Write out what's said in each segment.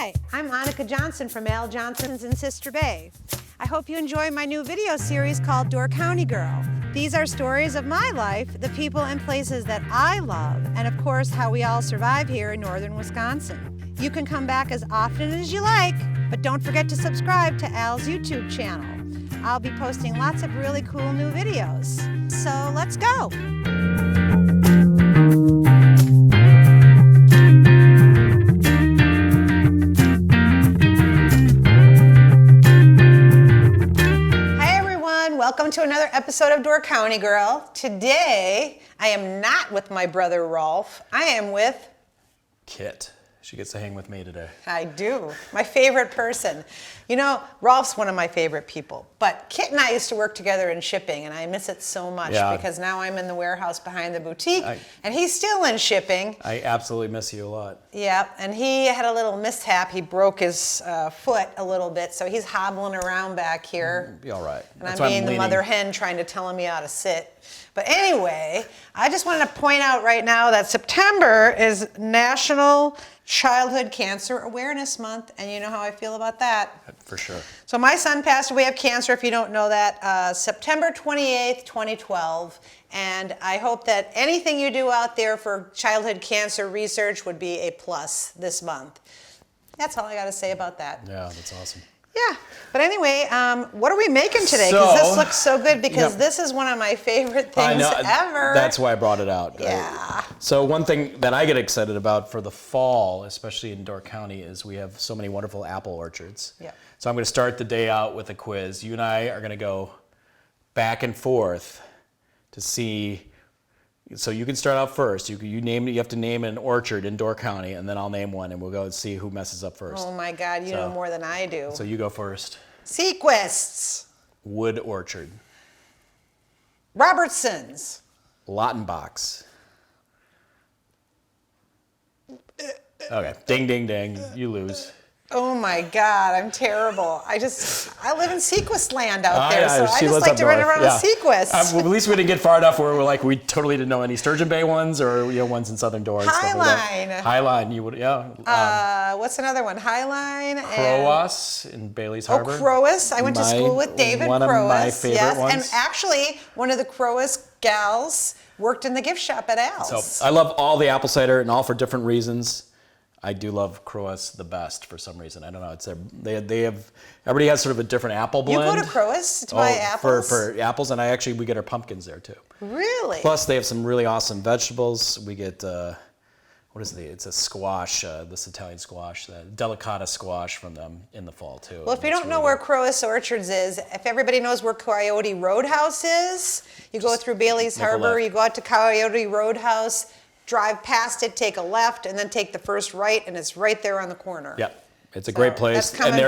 Hi, I'm Annika Johnson from Al Johnson's in Sister Bay. I hope you enjoy my new video series called Door County Girl. These are stories of my life, the people and places that I love, and of course how we all survive here in northern Wisconsin. You can come back as often as you like, but don't forget to subscribe to Al's YouTube channel. I'll be posting lots of really cool new videos. So let's go. Welcome to another episode of Door County Girl. Today, I am not with my brother Rolf. I am with Kit. She gets to hang with me today. I do. My favorite person. You know, Rolf's one of my favorite people, but Kit and I used to work together in shipping, and I miss it so much because now I'm in the warehouse behind the boutique, and he's still in shipping. I absolutely miss you a lot. Yeah, and he had a little mishap. He broke his foot a little bit, so he's hobbling around back here. Be all right. And I'm being the mother hen trying to tell him how to sit. But anyway, I just wanted to point out right now that September is National Childhood Cancer Awareness Month, and you know how I feel about that. For sure. So my son passed away of cancer, if you don't know that, September 28th, 2012, and I hope that anything you do out there for childhood cancer research would be a plus this month. That's all I got to say about that. Yeah, that's awesome. Yeah, but anyway, what are we making today? Because this looks so good, because this is one of my favorite things ever. That's why I brought it out. Yeah. So one thing that I get excited about for the fall, especially in Door County, is we have so many wonderful apple orchards. Yeah. So I'm going to start the day out with a quiz. You and I are going to go back and forth to see. So you can start out first. You have to name an orchard in Door County, and then I'll name one, and we'll go and see who messes up first. Oh my God, you know more than I do. So you go first. Sequists. Wood Orchard. Robertsons. Lottenbachs. Okay, ding, ding, ding. You lose. Oh my God, I'm terrible. I live in Sequist land out there, so I just like to run around with Sequist. Well, at least we didn't get far enough where we totally didn't know any Sturgeon Bay ones or ones in Southern Door. Highline. Highline, you would, what's another one? Highline. Croas in Bailey's Harbor. Oh, Croas. I went to school with David Croas. One of my favorite ones. And actually, one of the Croas gals worked in the gift shop at Al's. So I love all the apple cider, and all for different reasons. I do love Croas the best for some reason. I don't know. Everybody has sort of a different apple blend. You go to Croas to buy apples? For apples, and we get our pumpkins there too. Really? Plus, they have some really awesome vegetables. We get, it's a squash, this Italian squash, the delicata squash from them in the fall too. Well, if you don't know where Croas Orchards is, if everybody knows where Coyote Roadhouse is, you go through Bailey's Harbor, you go out to Coyote Roadhouse, drive past it, take a left, and then take the first right, and it's right there on the corner. Yep, it's a great place. That's coming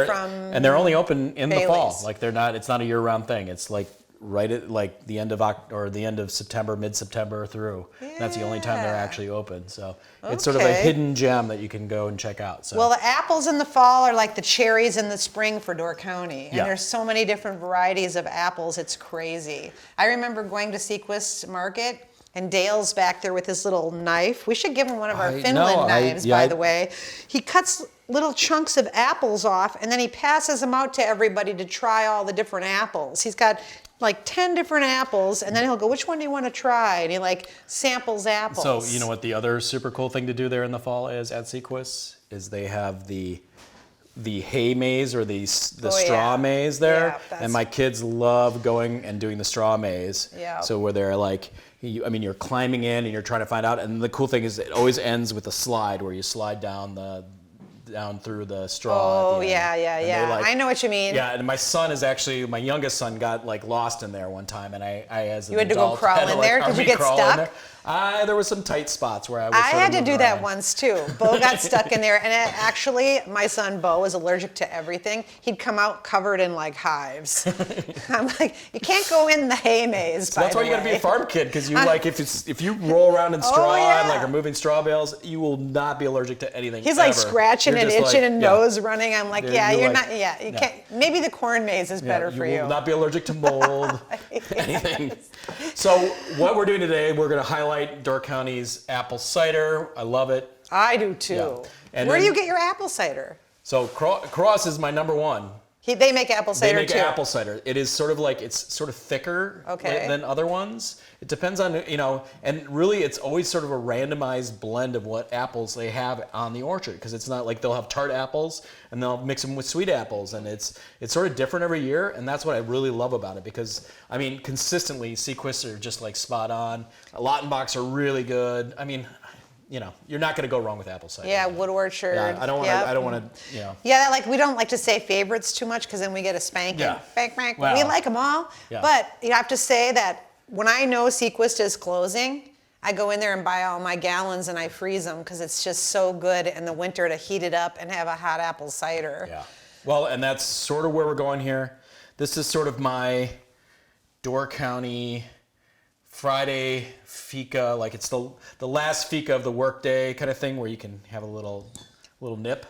and they're only open in Bailey's. the fall. Like it's not a year-round thing. It's like right at like the end of September, mid-September through. Yeah. That's the only time they're actually open. So it's sort of a hidden gem that you can go and check out. So. Well, the apples in the fall are like the cherries in the spring for Door County. And there's so many different varieties of apples, it's crazy. I remember going to Sequist Market, and Dale's back there with his little knife. We should give him one of our Finland knives, by the way. He cuts little chunks of apples off, and then he passes them out to everybody to try all the different apples. He's got like 10 different apples, and then he'll go, which one do you want to try? And he samples apples. So you know what the other super cool thing to do there in the fall is at Sequist? Is they have the hay maze or the straw maze there. Yeah, and my kids love going and doing the straw maze. Yeah. So where they're you're climbing in and you're trying to find out, and the cool thing is it always ends with a slide where you slide down through the straw. Oh, yeah. I know what you mean. Yeah, and my youngest son got lost in there one time, and I as an You had adult, to go crawl in there? Did you get stuck? There were some tight spots where I had to do that once too. Bo got stuck in there, and actually, my son Bo is allergic to everything. He'd come out covered in hives. I'm like, you can't go in the hay maze. So that's why you got to be a farm kid, because you if you roll around in straw and are moving straw bales, you will not be allergic to anything. He's scratching and itching and nose running. I'm like, you're not. Yeah, you can't. Maybe the corn maze is better for you. You will not be allergic to mold, anything. So what we're doing today, we're going to highlight Door County's apple cider. I love it. I do too. Yeah. Where do you get your apple cider? So Cross is my number one. They make apple cider too. They make apple cider. It is sort of like, it's sort of thicker than other ones. It depends on, and really it's always sort of a randomized blend of what apples they have on the orchard, because it's not like they'll have tart apples and they'll mix them with sweet apples, and it's sort of different every year, and that's what I really love about it, because I mean consistently Sequists are just like spot on. Lautenbachs are really good. I mean, you're not going to go wrong with apple cider. Yeah, Wood Orchard. Yeah, I don't want to. Yeah, like we don't like to say favorites too much because then we get a spanking. Yeah. Spank. Wow. We like them all, but you have to say that when I know Sequist is closing, I go in there and buy all my gallons and I freeze them because it's just so good in the winter to heat it up and have a hot apple cider. Yeah. Well, and that's sort of where we're going here. This is sort of my Door County Friday Fika, like it's the last Fika of the workday kind of thing, where you can have a little nip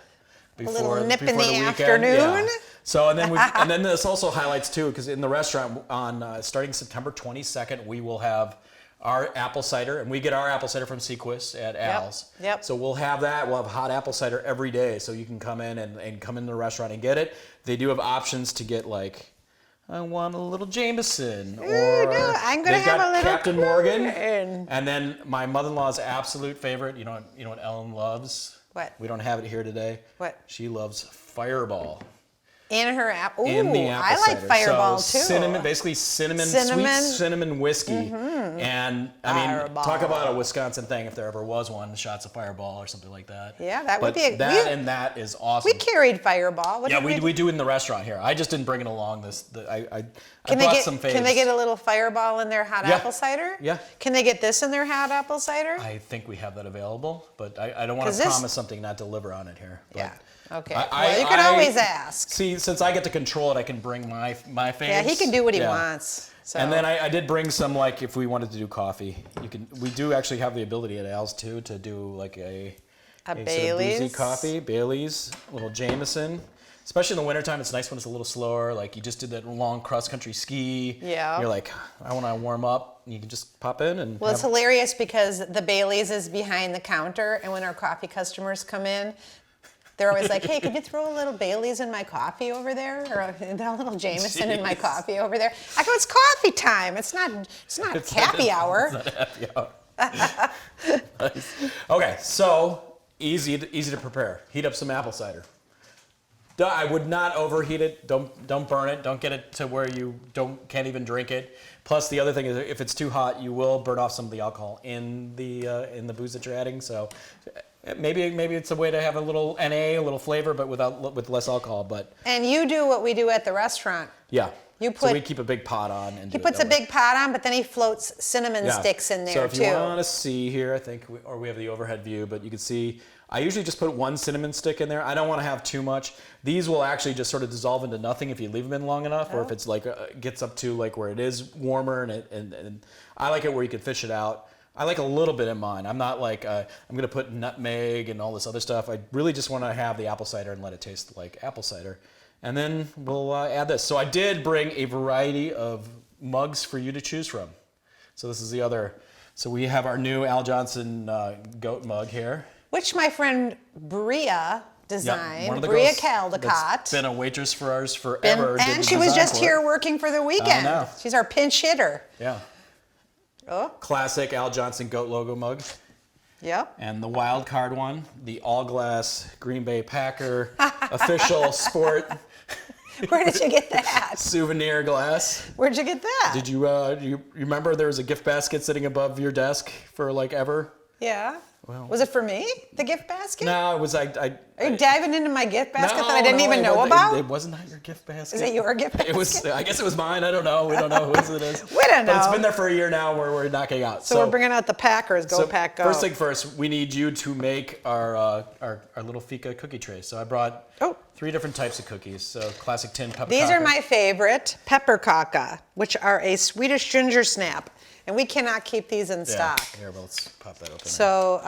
before in the weekend. afternoon. Yeah. So and then this also highlights too, because in the restaurant on starting September 22nd, we will have our apple cider, and we get our apple cider from Sequist at Al's. Yep. So we'll have that. We'll have hot apple cider every day, so you can come in and come in the restaurant and get it. They do have options to get like, I want a little Jameson, or no, I'm gonna have a little Captain Morgan. corn. And then my mother-in-law's absolute favorite. You know what Ellen loves? What? We don't have it here today. What? She loves Fireball. In her apple. Ooh, In the apple I like cider. Fireball so too. Cinnamon, basically cinnamon, sweet cinnamon whiskey. And I mean, Fireball. talk about a Wisconsin thing if there ever was one, shots of Fireball or something like that. Yeah, that would be that is awesome. We carried Fireball. What did we do it in the restaurant here. I just didn't bring it along. I Can brought they some faves. Can they get a little Fireball in their hot apple cider? Yeah. Can they get this in their hot apple cider? I think we have that available, but I don't want to promise something, not deliver on it here. But yeah. Okay. Well, you can always ask. See, since I get to control it, I can bring my faves. Yeah, he can do what he wants. So. And then I did bring some, like, if we wanted to do coffee, we do actually have the ability at Al's too to do like a Bailey's sort of boozy coffee, Bailey's, a little Jameson. Especially in the wintertime, it's nice when it's a little slower. Like you just did that long cross-country ski. Yeah. You're like, I want to warm up. You can just pop in and. Well, it's hilarious because the Bailey's is behind the counter, and when our coffee customers come in, they're always like, "Hey, could you throw a little Bailey's in my coffee over there, or a little Jameson in my coffee over there?" I go, "It's coffee time. It's not happy hour." It's not happy hour. Nice. Okay, so easy to prepare. Heat up some apple cider. I would not overheat it. Don't burn it. Don't get it to where you can't even drink it. Plus, the other thing is, if it's too hot, you will burn off some of the alcohol in the booze that you're adding. So maybe it's a way to have a little NA, a little flavor, but with less alcohol. But and you do what we do at the restaurant. Yeah. So we keep a big pot on. And he puts a big pot on, but then he floats cinnamon sticks in there too. So if you want to see here, I think, we have the overhead view, but you can see, I usually just put one cinnamon stick in there. I don't want to have too much. These will actually just sort of dissolve into nothing if you leave them in long enough, or if it's like gets up to like where it is warmer, and I like it where you can fish it out. I like a little bit in mine. I'm not like, I'm going to put nutmeg and all this other stuff. I really just want to have the apple cider and let it taste like apple cider. And then we'll add this. So I did bring a variety of mugs for you to choose from. So this is the other. So we have our new Al Johnson goat mug here. Which my friend Bria designed. Yep, Bria Caldecott. Been a waitress for ours forever. And she was just here working for the weekend. I know. She's our pinch hitter. Yeah. Oh. Classic Al Johnson goat logo mug. Yep. And the wild card one, the all glass Green Bay Packer official sport. Where did you get that? Souvenir glass. Where'd you get that? Did you you remember there was a gift basket sitting above your desk for like ever? Yeah. Well, was it for me, the gift basket? No, it was Are you diving into my gift basket that I didn't even know about? about? It wasn't your gift basket. Is it your gift basket? It was. I guess it was mine. I don't know. We don't know whose it is. We don't know. But it's been there for a year now where we're knocking out. So we're bringing out the Packers. Go Pack, go. First thing first, we need you to make our little Fika cookie tray. So I brought 3 different types of cookies. So classic tin pepperkaka. These are my favorite, pepperkaka, which are a Swedish ginger snap. And we cannot keep these in stock. Here, well, let's pop that open. So,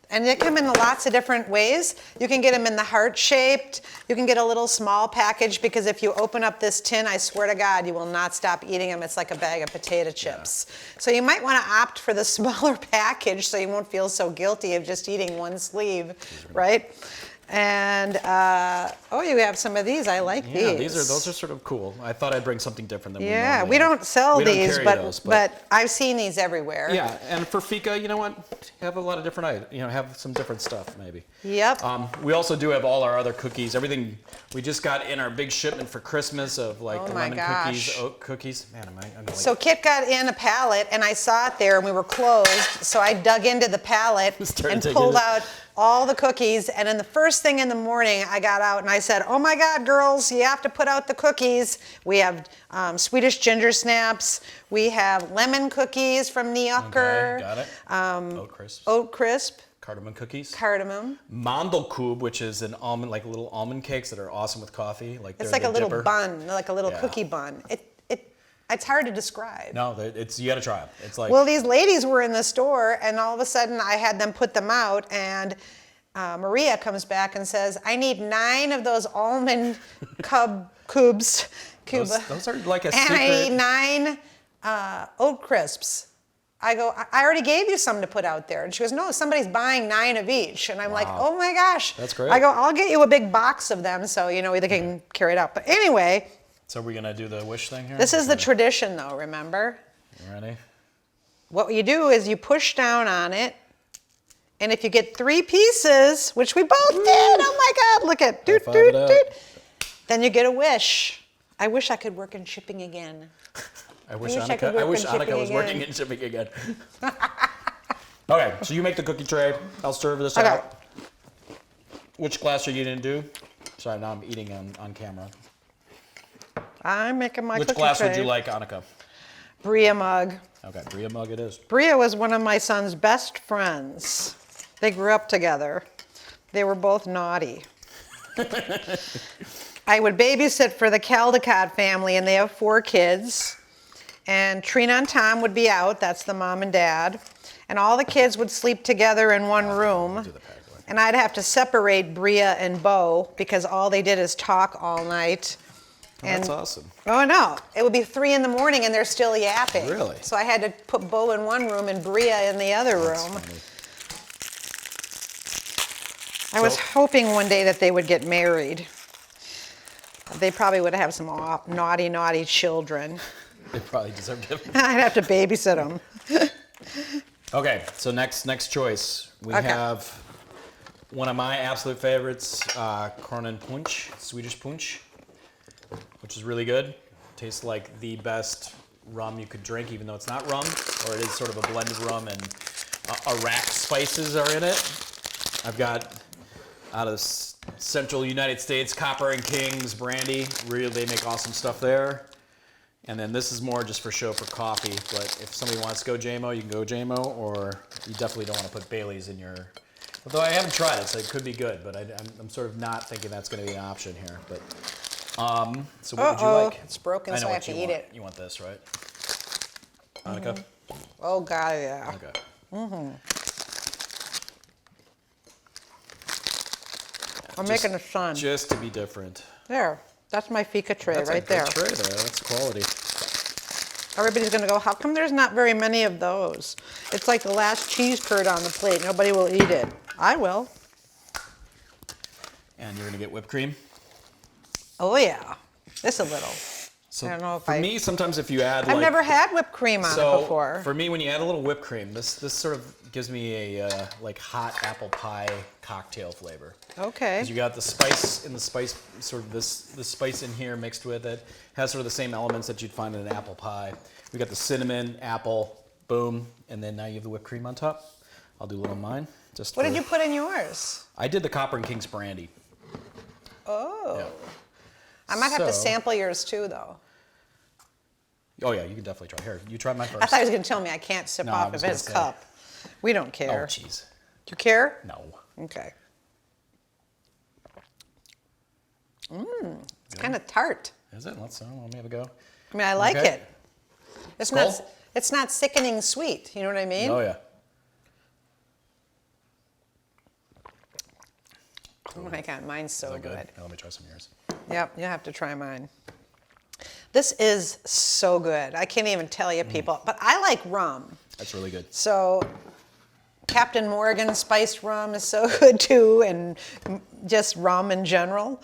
and they come in lots of different ways. You can get them in the heart-shaped. You can get a little small package, because if you open up this tin, I swear to God, you will not stop eating them. It's like a bag of potato chips. Yeah. So you might want to opt for the smaller package so you won't feel so guilty of just eating one sleeve, right? And you have some of these. I like these. Those are sort of cool. I thought I'd bring something different than yeah, we we don't sell we don't these, carry but, those, but I've seen these everywhere. Yeah, and for Fika, you know what? Have a lot of different items. You know, have some different stuff maybe. Yep. We also do have all our other cookies. Everything we just got in our big shipment for Christmas of like the lemon cookies, oat cookies. Man, I'm like, so Kit got in a pallet, and I saw it there, and we were closed. So I dug into the pallet and pulled out all the cookies. And then the first thing in the morning, I got out and I said, "Oh my God, girls, you have to put out the cookies." We have Swedish ginger snaps. We have lemon cookies from Nyåker. Okay, got it. Oat crisp. Oat crisp. Cardamom cookies. Cardamom. Mandelkub, which is an almond, like little almond cakes that are awesome with coffee. Like it's like a little bun, like a little cookie bun. It's hard to describe. No, you got to try them. It's like, well, these ladies were in the store, and all of a sudden I had them put them out, and Maria comes back and says, "I need 9 of those almond cubes. Those are like a secret. And I need 9 oat crisps." I go, "I already gave you some to put out there." And she goes, "No, somebody's buying 9 of each." And I'm like, "Oh my gosh." That's great. I go, "I'll get you a big box of them so, they can carry it out." But anyway. So we're going to do the wish thing here? This is the tradition, though, remember? You ready? What you do is you push down on it, and if you get 3 pieces, which we both did, oh my God, look at, doot, doot, doot, then you get a wish. I wish I could work in shipping again. I wish Annika was working in shipping again. Okay, so you make the cookie tray. I'll serve this out. Which glass are you going to do? Sorry, now I'm eating on camera. I'm making my cookie tray. Which glass would you like, Annika? Bria mug. Okay, Bria mug it is. Bria was one of my son's best friends. They grew up together. They were both naughty. I would babysit for the Caldecott family, and they have 4 kids. And Trina and Tom would be out. That's the mom and dad. And all the kids would sleep together in one room. And I'd have to separate Bria and Bo because all they did is talk all night. That's awesome. Oh, no. It would be 3 in the morning and they're still yapping. Really? So I had to put Bo in one room and Bria in the other room. Funny. I was hoping one day that they would get married. They probably would have some naughty, naughty children. They probably deserved it. I'd have to babysit them. Okay, so next choice. We have one of my absolute favorites, Kronen Punch, Swedish punch, which is really good. Tastes like the best rum you could drink, even though it's not rum, or it is sort of a blended rum, and Iraq spices are in it. I've got out of central United States, Copper and Kings brandy. Really, they make awesome stuff there. And then this is more just for show for coffee, but if somebody wants to go JMO, you can go JMO, or you definitely don't want to put Bailey's in your... Although I haven't tried it, so it could be good, but I'm sort of not thinking that's going to be an option here. But so what would you like? It's broken, so I have to eat it. You want this, right? Annika? Oh, God, yeah. Okay. I'm making a sun. Just to be different. There. That's my Fika tray right there. That's a good tray there. That's quality. Everybody's going to go, how come there's not very many of those? It's like the last cheese curd on the plate. Nobody will eat it. I will. And you're going to get whipped cream? Oh, yeah. Just a little. So I don't know if for me, sometimes if you add I've never had whipped cream on it before. For me, when you add a little whipped cream, this sort of gives me a like hot apple pie cocktail flavor. Okay. Because you got the spice in the spice, sort of the spice in here mixed with it. Has sort of the same elements that you'd find in an apple pie. We got the cinnamon, apple, boom, and then now you have the whipped cream on top. I'll do a little mine. What did you put in yours? I did the Copper and Kings brandy. Oh. Yeah. I might have to sample yours too, though. Oh yeah, you can definitely try. Here, you try mine first. I thought he was going to tell me I can't sip off of his cup. We don't care. Oh, jeez. Do you care? No. Okay. It's kind of tart. Is it? Let me have a go. I mean, I like it. It's not sickening sweet. You know what I mean? Oh yeah. Oh my God, mine's so good. Now let me try some of yours. Yep, you have to try mine. This is so good. I can't even tell you, people. But I like rum. That's really good. So Captain Morgan spiced rum is so good too, and just rum in general.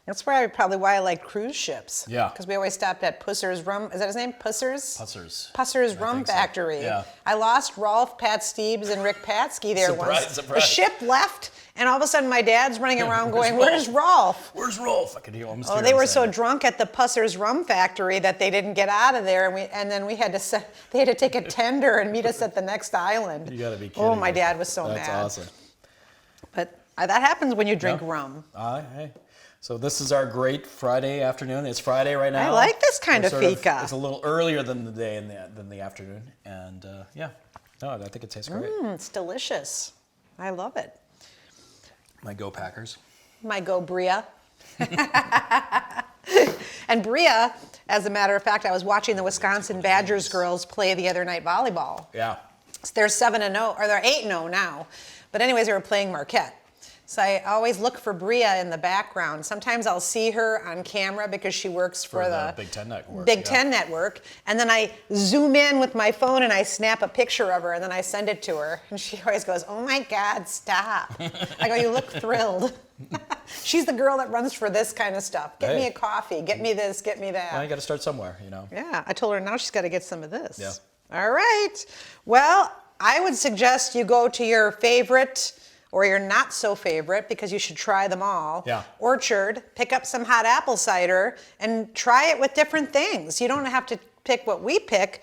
That's probably why I like cruise ships. Yeah. Because we always stopped at Pusser's Rum. Is that his name? Pusser's? Pusser's. Pusser's Rum Factory. So. Yeah. I lost Rolf, Pat Steebs, and Rick Patsky there once. Surprise. The ship left, and all of a sudden my dad's running around going, "Where's Rolf? Where's Rolf?" I could hear him. Oh, they were so drunk at the Pusser's Rum Factory that they didn't get out of there, and then they had to take a tender and meet us at the next island. You gotta be kidding. Oh, my dad was so mad. That's awesome. But that happens when you drink rum. Hey. So this is our great Friday afternoon. It's Friday right now. I like this kind of fika. It's a little earlier than the day than the afternoon, and I think it tastes great. It's delicious. I love it. My Go Packers. My Go Bria. And Bria, as a matter of fact, I was watching the Wisconsin Badgers girls play the other night volleyball. Yeah. They're 7-0, or they're 8-0 now. But anyways, they were playing Marquette. So I always look for Bria in the background. Sometimes I'll see her on camera because she works for the Big Ten Network. Big Ten Network. And then I zoom in with my phone and I snap a picture of her and then I send it to her. And she always goes, "Oh my God, stop." I go, "You look thrilled." She's the girl that runs for this kind of stuff. Get me a coffee, get me this, get me that. Well, you got to start somewhere, you know. Yeah, I told her now she's got to get some of this. Yeah. All right. Well, I would suggest you go to your favorite or your not so favorite, because you should try them all. Yeah. Orchard, pick up some hot apple cider and try it with different things. You don't have to pick what we pick,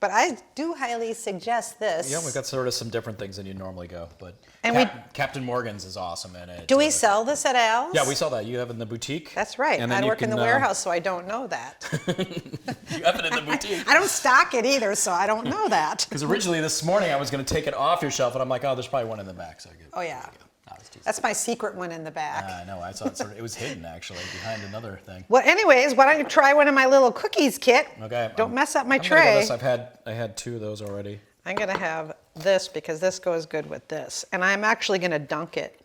but I do highly suggest this. Yeah, we've got sort of some different things than you normally go, but Captain Morgan's is awesome in it. Do we sell this at Al's? Yeah, we sell that. You have it in the boutique. That's right. And I work in the warehouse, so I don't know that. You have it in the boutique. I don't stock it either, so I don't know that. Because originally this morning I was going to take it off your shelf, and I'm like, oh, there's probably one in the back. So I Oh, yeah. No, That's my secret one in the back. I know. I saw it it was hidden, actually, behind another thing. Well, anyways, why don't you try one of my little cookies, Kit? Okay. Don't mess up my I'm tray. gonna go I had 2 of those already. I'm going to have this because this goes good with this. And I'm actually going to dunk it.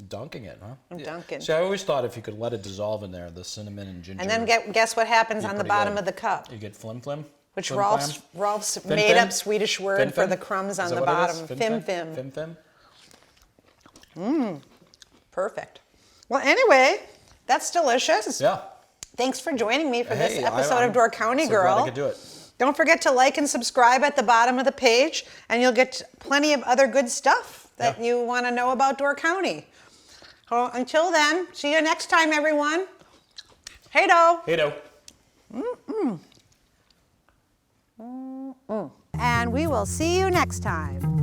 Dunking it, huh? I'm dunking. See, I always thought if you could let it dissolve in there, the cinnamon and ginger. And then guess what happens on the bottom of the cup? You get flim flim. Which flim Rolf's flam? made up Swedish word Fin for fin? the crumbs on Is that the what it bottom. is? Fim fim. Fim fim. Perfect. Well, anyway, that's delicious. Yeah. Thanks for joining me for this episode I'm of Door County so Girl. glad I could do it. Don't forget to like and subscribe at the bottom of the page, and you'll get plenty of other good stuff that you want to know about Door County. Well, until then, see you next time, everyone. Hey-do. Hey-do. And we will see you next time.